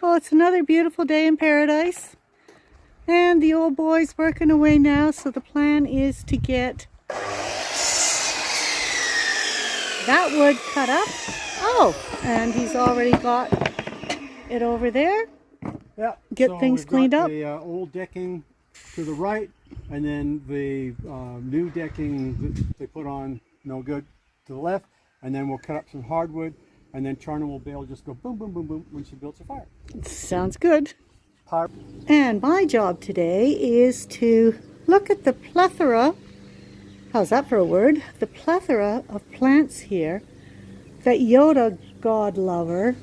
Well, it's another beautiful day in paradise. And the old boy's working away now, so the plan is to get that wood cut up. Oh, and he's already got it over there. Yeah. Get things cleaned up. The old decking to the right, and then the new decking that they put on, no good, to the left. And then we'll cut up some hardwood, and then Charna will be able to just go boom, boom, boom, boom when she builds her fire. Sounds good. And my job today is to look at the plethora, how's that for a word? The plethora of plants here that Yoda, God lover,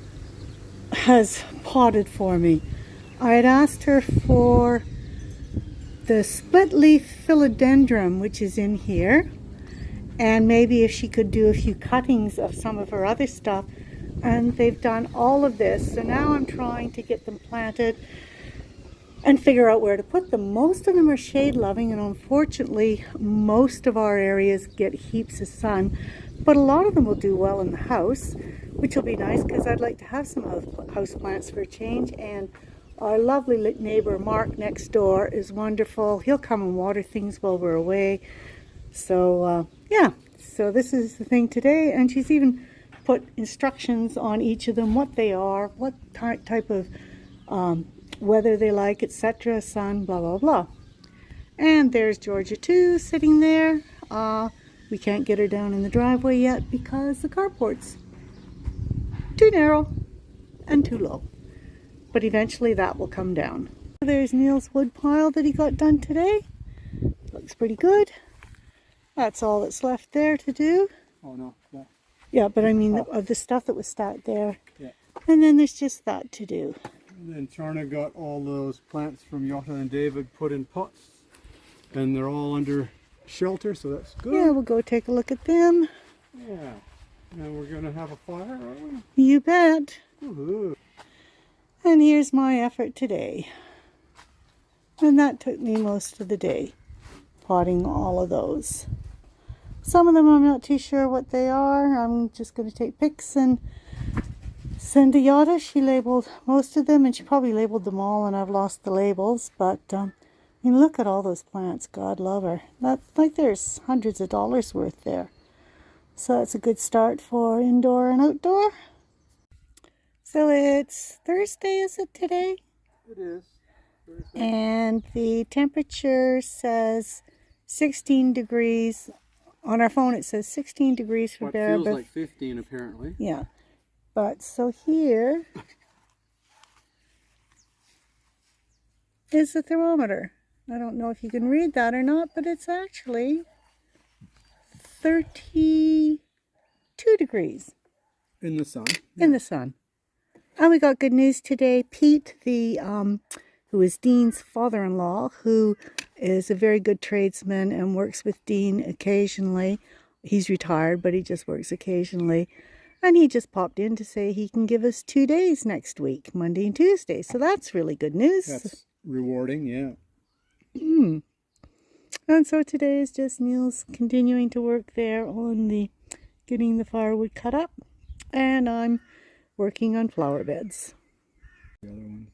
has potted for me. I had asked her for the split leaf philodendron, which is in here, and maybe if she could do a few cuttings of some of her other stuff, and they've done all of this. So now I'm trying to get them planted and figure out where to put them. Most of them are shade loving, and unfortunately most of our areas get heaps of sun, but a lot of them will do well in the house, which will be nice because I'd like to have some house plants for a change. And our lovely neighbor Mark next door is wonderful. He'll come and water things while we're away. So yeah, so this is the thing today, and she's even put instructions on each of them, what they are, what type of weather they like, etc., sun, blah blah blah. And there's Georgia too, sitting there. We can't get her down in the driveway yet because the carport's too narrow and too low, but eventually that will come down. There's Neil's wood pile that he got done today. Looks pretty good. That's all that's left there to do. Oh no, yeah. Yeah, but I mean of the stuff that was stacked there. Yeah. And then there's just that to do. And then Charna got all those plants from Yotta and David put in pots, and they're all under shelter, so that's good. Yeah, we'll go take a look at them. Yeah. And we're gonna have a fire, aren't we? You bet. Woohoo. And here's my effort today. And that took me most of the day, potting all of those. Some of them I'm not too sure what they are. I'm just going to take pics and send to Yotta. She labeled most of them, and she probably labeled them all, and I've lost the labels. But I mean, look at all those plants. God love her. That's like there's hundreds of dollars worth there. So that's a good start for indoor and outdoor. So it's Thursday, is it today? It is. Thursday. And the temperature says 16 degrees. On our phone it says 16 degrees for Bear. Feels like 15 apparently. Yeah. But so here is the thermometer. I don't know if you can read that or not, but it's actually 32 degrees. In the sun. In the sun. And we got good news today. Pete, who is Dean's father-in-law, who is a very good tradesman and works with Dean occasionally. He's retired, but he just works occasionally. And he just popped in to say he can give us 2 days next week, Monday and Tuesday. So that's really good news. That's rewarding, yeah. And so today is just Neil's continuing to work there on getting the firewood cut up. And I'm working on flower beds. The other one.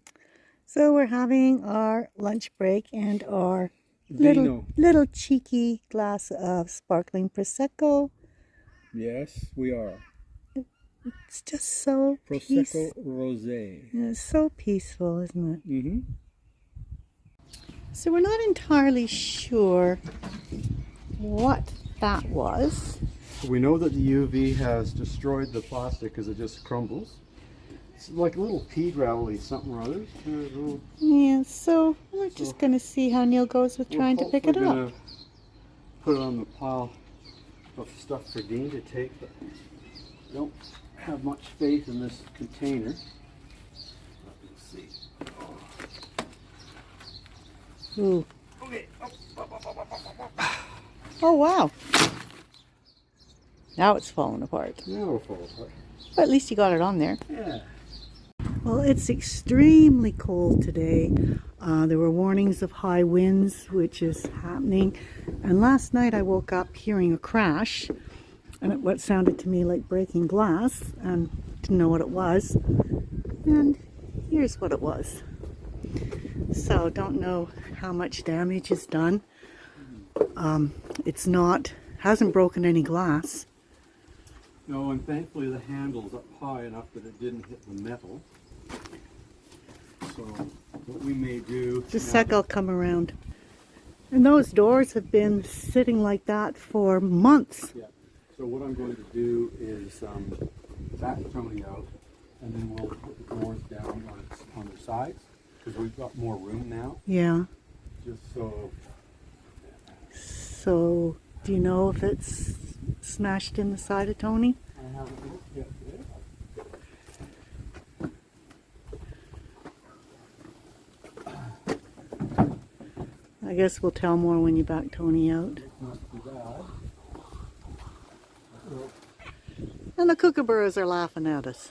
So we're having our lunch break and our little cheeky glass of sparkling Prosecco. Yes, we are. It's just so Prosecco Rosé. It's so peaceful, isn't it? Mm-hmm. So we're not entirely sure what that was. We know that the UV has destroyed the plastic because it just crumbles. It's like a little pea gravelly something or other. Yeah, so we're just going to see how Neil goes with trying to pick it up. Put it on the pile of stuff for Dean to take, but I don't have much faith in this container. Let's see. Ooh. Okay. Oh, wow. Now it's falling apart. Now it'll fall apart. But at least you got it on there. Yeah. Well, it's extremely cold today. There were warnings of high winds, which is happening. And last night I woke up hearing a crash, and what sounded to me like breaking glass, and didn't know what it was. And here's what it was. So don't know how much damage is done. Hasn't broken any glass. No, and thankfully the handle's up high enough that it didn't hit the metal. So what we may do... Just a sec, I'll come around. And those doors have been sitting like that for months. Yeah. So what I'm going to do is back Tony out, and then we'll put the doors down on the sides, because we've got more room now. Yeah. Just so... So, do you know if it's smashed in the side of Tony? I haven't looked yet today. I guess we'll tell more when you back Tony out. Not too bad. And the kookaburras are laughing at us.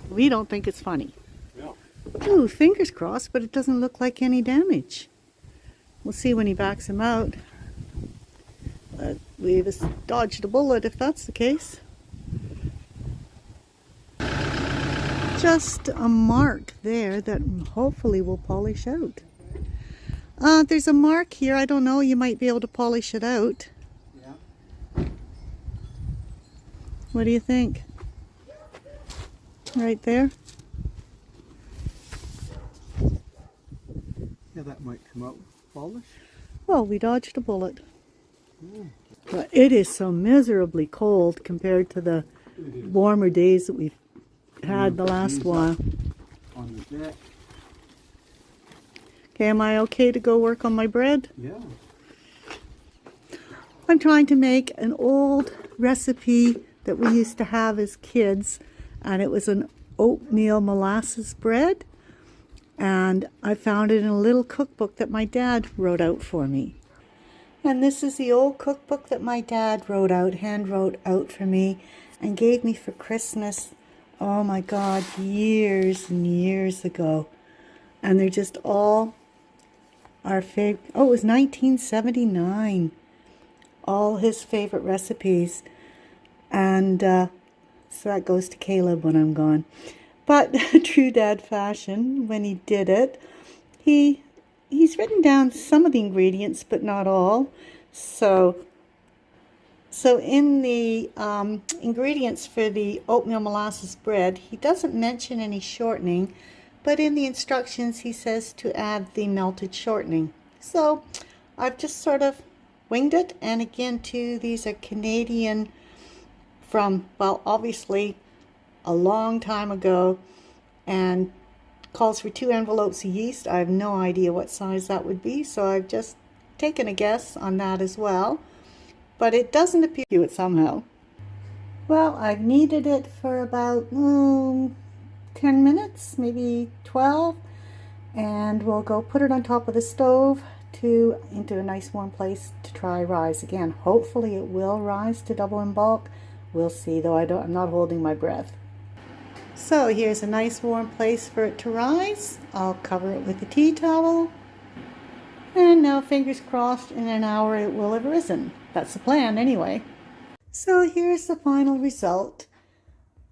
We don't think it's funny. Yeah. Ooh, fingers crossed, but it doesn't look like any damage. We'll see when he backs him out. But we've dodged a bullet if that's the case. Just a mark there that hopefully will polish out. There's a mark here. I don't know. You might be able to polish it out. Yeah. What do you think? Right there? Yeah, that might come out polish. Well, we dodged a bullet. But it is so miserably cold compared to the warmer days that we've had the last while. On the deck. Okay, am I okay to go work on my bread? Yeah. I'm trying to make an old recipe that we used to have as kids, and it was an oatmeal molasses bread, and I found it in a little cookbook that my dad wrote out for me. And this is the old cookbook that my dad hand wrote out for me and gave me for Christmas, oh my God, years and years ago. And they're just all our favorite. Oh, it was 1979. All his favorite recipes. And so that goes to Caleb when I'm gone. But true dad fashion, when he did it, he's written down some of the ingredients, but not all. So in the ingredients for the oatmeal molasses bread, he doesn't mention any shortening, but in the instructions he says to add the melted shortening. So I've just sort of winged it, and again too, these are Canadian from, well, obviously a long time ago, and calls for 2 envelopes of yeast. I have no idea what size that would be, so I've just taken a guess on that as well. But it doesn't appear to it somehow. Well, I've kneaded it for about 10 minutes, maybe 12, and we'll go put it on top of the stove into a nice warm place to try rise again. Hopefully it will rise to double in bulk. We'll see, though I'm not holding my breath. So here's a nice warm place for it to rise. I'll cover it with a tea towel. And now, fingers crossed, in an hour it will have risen. That's the plan anyway. So here's the final result.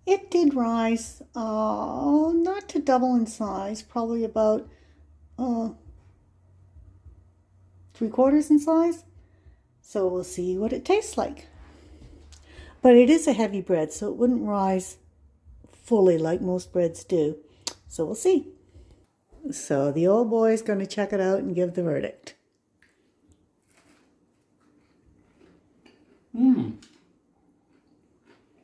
It did rise, not to double in size, probably about 3/4 in size. So we'll see what it tastes like. But it is a heavy bread, so it wouldn't rise fully like most breads do. So we'll see. So the old boy is going to check it out and give the verdict. I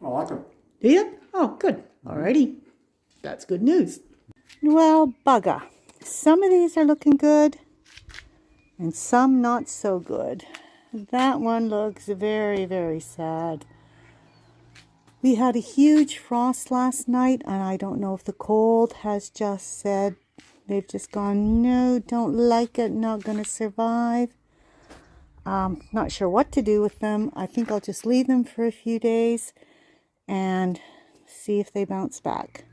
like it. Do you? Oh, good. Alrighty. That's good news. Well, bugger. Some of these are looking good and some not so good. That one looks very, very sad. We had a huge frost last night, and I don't know if the cold has just said, they've just gone, no, don't like it, not going to survive. Not sure what to do with them. I think I'll just leave them for a few days and see if they bounce back.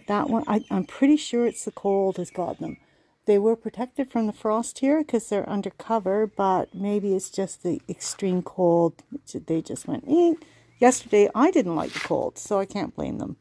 That one, I'm pretty sure it's the cold has got them. They were protected from the frost here because they're under cover, but maybe it's just the extreme cold. They just went, eh. Yesterday, I didn't like the cold, so I can't blame them.